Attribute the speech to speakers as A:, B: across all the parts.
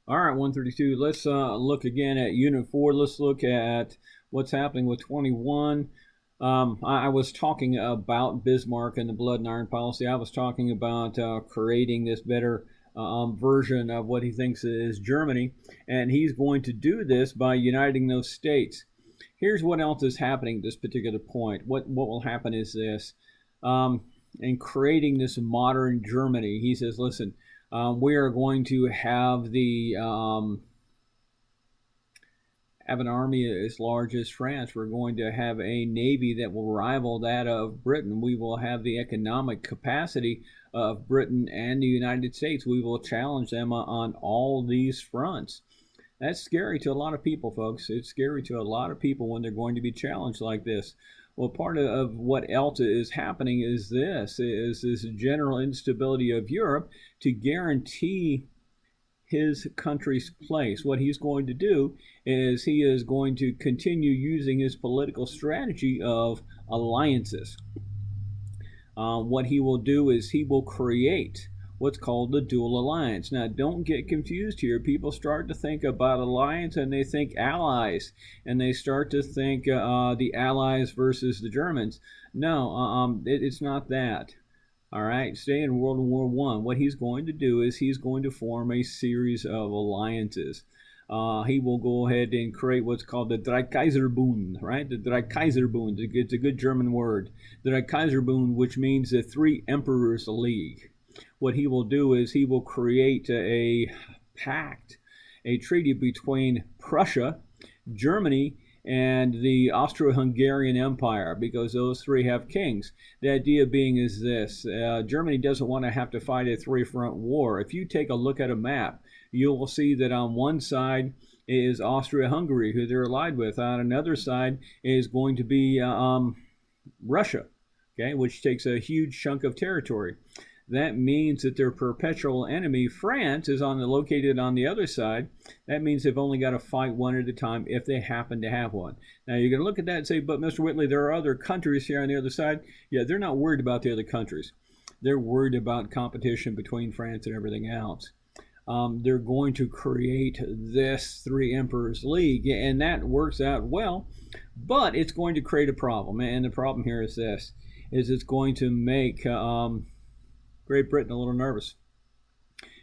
A: All right, 132. Let's look again at Unit 4. Let's look at what's happening with 21. I was talking about Bismarck and the blood and iron policy. I was talking about creating this better version of what he thinks is Germany, and he's going to do this by uniting those states. Here's what else is happening at this particular point. What will happen is this. In creating this modern Germany, he says, listen, we are going to have have an army as large as France. We're going to have a navy that will rival that of Britain. We will have the economic capacity of Britain and the United States. We will challenge them on all these fronts. That's scary to a lot of people, folks. It's scary to a lot of people when they're going to be challenged like this. Well, part of what else is happening is this general instability of Europe to guarantee his country's place. What he's going to do is he is going to continue using his political strategy of alliances. What he will do is he will create what's called the dual alliance. Now, don't get confused here. People start to think about alliance and they think allies, and they start to think the Allies versus the Germans. No, it's not that. All right, stay in World War I. What he's going to do is he's going to form a series of alliances. He will go ahead and create what's called the Dreikaiserbund, right? The Dreikaiserbund, it's a good German word. The Dreikaiserbund, which means the Three Emperors League. What he will do is he will create a pact, a treaty between Prussia, Germany, and the Austro-Hungarian Empire, because those three have kings. The idea being is this: Germany doesn't want to have to fight a three-front war. If you take a look at a map, you will see that on one side is Austria-Hungary, who they're allied with. On another side is going to be Russia, okay, which takes a huge chunk of territory. That means that their perpetual enemy, France, is located on the other side. That means they've only got to fight one at a time if they happen to have one. Now, you're going to look at that and say, but Mr. Whitley, there are other countries here on the other side. Yeah, they're not worried about the other countries. They're worried about competition between France and everything else. They're going to create this Three Emperors League, and that works out well, but it's going to create a problem. And the problem here is this, is it's going to make Great Britain a little nervous.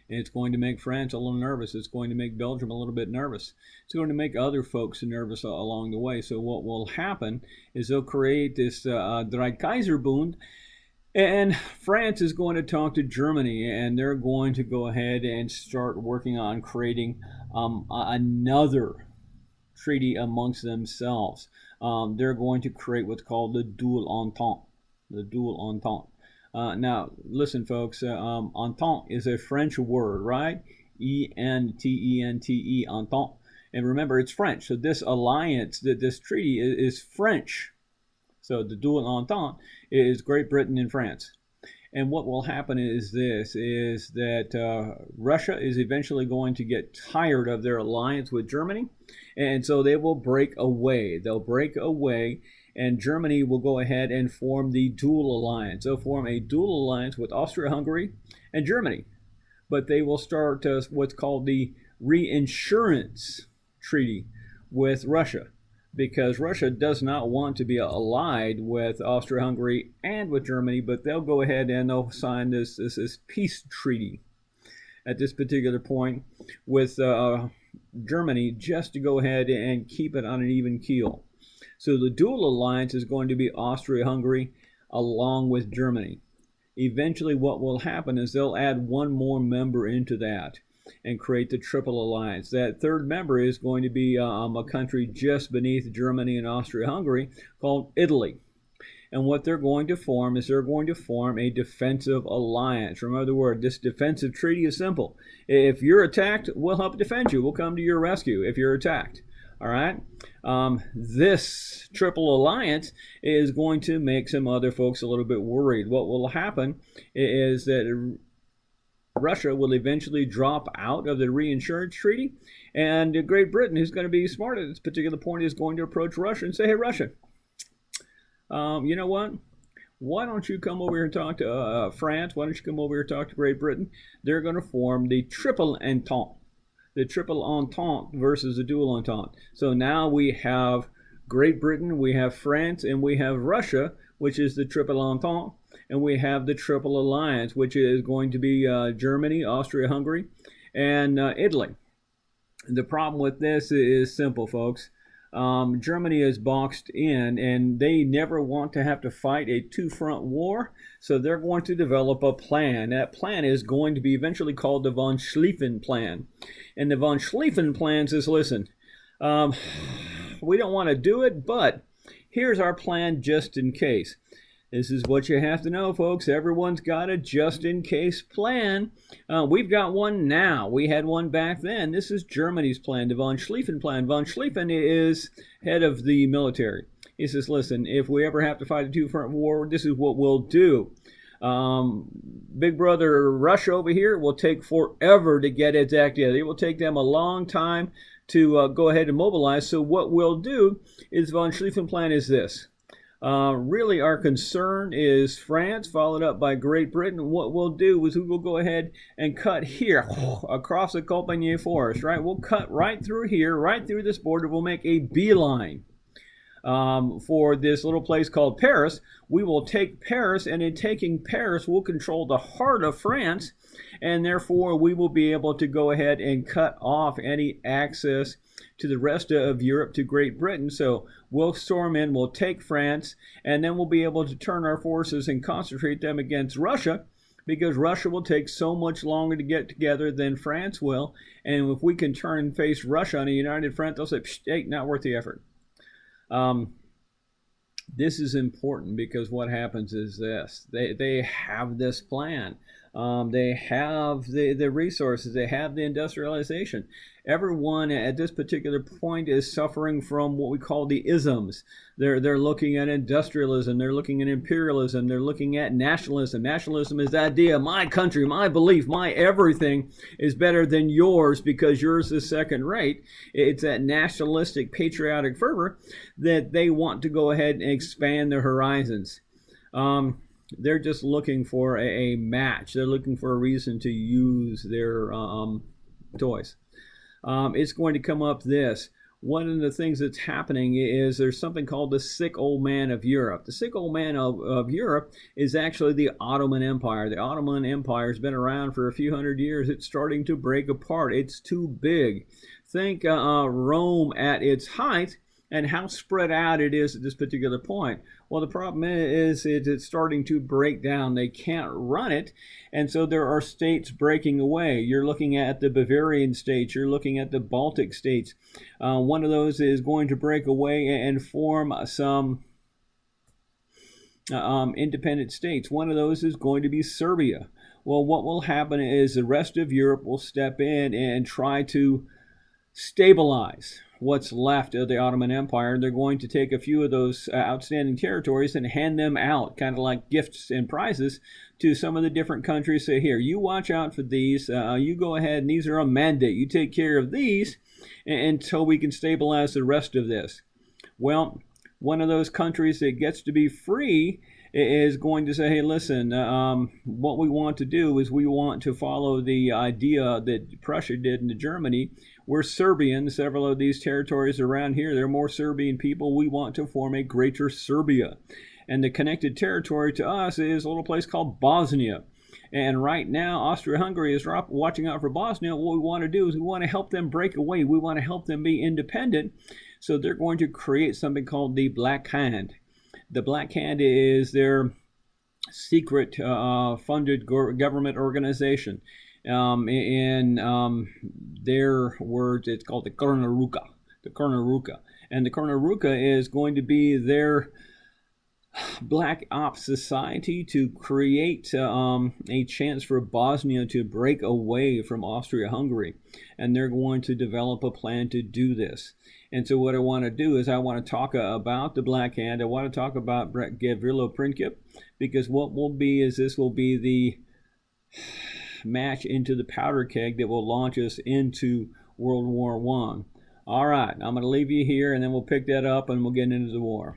A: It's going to make France a little nervous. It's going to make Belgium a little bit nervous. It's going to make other folks nervous along the way. So what will happen is they'll create this Dreikaiserbund, and France is going to talk to Germany, and they're going to go ahead and start working on creating another treaty amongst themselves. They're going to create what's called the dual entente. The dual entente. Now, listen, folks, entente is a French word, right? E-N-T-E-N-T-E, entente. And remember, it's French. So this alliance, this treaty is French. So the dual entente is Great Britain and France. And what will happen is this, is that Russia is eventually going to get tired of their alliance with Germany. And so they will break away. They'll break away, and Germany will go ahead and form the dual alliance. They'll form a dual alliance with Austria-Hungary and Germany. But they will start what's called the Reinsurance Treaty with Russia, because Russia does not want to be allied with Austria-Hungary and with Germany, but they'll go ahead and they'll sign this peace treaty at this particular point with Germany, just to go ahead and keep it on an even keel. So the dual alliance is going to be Austria-Hungary along with Germany. Eventually what will happen is they'll add one more member into that and create the triple alliance. That third member is going to be a country just beneath Germany and Austria-Hungary called Italy. And what they're going to form is they're going to form a defensive alliance. Remember the word, this defensive treaty is simple. If you're attacked, we'll help defend you. We'll come to your rescue if you're attacked. All right. This triple alliance is going to make some other folks a little bit worried. What will happen is that Russia will eventually drop out of the reinsurance treaty, and Great Britain, who's going to be smart at this particular point, is going to approach Russia and say, hey, Russia, you know what? Why don't you come over here and talk to France? Why don't you come over here and talk to Great Britain? They're going to form the triple entente. the triple entente versus the dual entente. So now we have Great Britain, we have France, and we have Russia, which is the triple entente, and we have the triple alliance, which is going to be Germany, Austria-Hungary, and Italy. The problem with this is simple, folks. Germany is boxed in, and they never want to have to fight a two-front war, so they're going to develop a plan. That plan is going to be eventually called the von Schlieffen Plan. And the von Schlieffen Plan says, listen, we don't want to do it, but here's our plan just in case. This is what you have to know, folks. Everyone's got a just-in-case plan. We've got one now. We had one back then. This is Germany's plan, the von Schlieffen Plan. Von Schlieffen is head of the military. He says, listen, if we ever have to fight a two-front war, this is what we'll do. Big brother Russia over here will take forever to get its act together. It will take them a long time to go ahead and mobilize. So what we'll do is von Schlieffen Plan is this. Really, our concern is France, followed up by Great Britain. What we'll do is we will go ahead and cut here across the Compiègne Forest, right? We'll cut right through here, right through this border. We'll make a beeline for this little place called Paris. We will take Paris, and in taking Paris, we'll control the heart of France, and therefore we will be able to go ahead and cut off any access to the rest of Europe, to Great Britain. So we'll storm in, we'll take France, and then we'll be able to turn our forces and concentrate them against Russia, because Russia will take so much longer to get together than France will. And if we can turn and face Russia on a united front, they'll say, hey, not worth the effort. This is important because what happens is this. They have this plan. They have the resources. They have the industrialization. Everyone at this particular point is suffering from what we call the isms. They're looking at industrialism. They're looking at imperialism. They're looking at nationalism. Nationalism is the idea, my country, my belief, my everything is better than yours because yours is second rate. It's that nationalistic, patriotic fervor that they want to go ahead and expand their horizons. They're just looking for a match. They're looking for a reason to use their toys. It's going to come up this. One of the things that's happening is there's something called the sick old man of Europe. The sick old man of Europe is actually the Ottoman Empire. The Ottoman Empire has been around for a few hundred years. It's starting to break apart. It's too big. Think Rome at its height and how spread out it is at this particular point. Well, the problem is it's starting to break down. They can't run it, and so there are states breaking away. You're looking at the Bavarian states. You're looking at the Baltic states. One of those is going to break away and form some independent states. One of those is going to be Serbia. Well, what will happen is the rest of Europe will step in and try to stabilize what's left of the Ottoman Empire. They're going to take a few of those outstanding territories and hand them out, kind of like gifts and prizes, to some of the different countries. Say, here, you watch out for these. You go ahead, and these are a mandate. You take care of these until we can stabilize the rest of this. Well, one of those countries that gets to be free is going to say, hey, listen, what we want to do is we want to follow the idea that Prussia did into Germany. We're Serbian. Several of these territories around here, they're more Serbian people. We want to form a greater Serbia. And the connected territory to us is a little place called Bosnia. And right now, Austria-Hungary is watching out for Bosnia. What we want to do is we want to help them break away. We want to help them be independent. So they're going to create something called the Black Hand. The Black Hand is their secret funded government organization. In their words, it's called the Kornaruka. The Kornaruka. And the Kornaruka is going to be their Black Ops society to create a chance for Bosnia to break away from Austria-Hungary. And they're going to develop a plan to do this. And so what I want to do is I want to talk about the Black Hand. I want to talk about Gavrilo Princip, because what will be is this will be the match into the powder keg that will launch us into World War I. All right, I'm going to leave you here, and then we'll pick that up and we'll get into the war.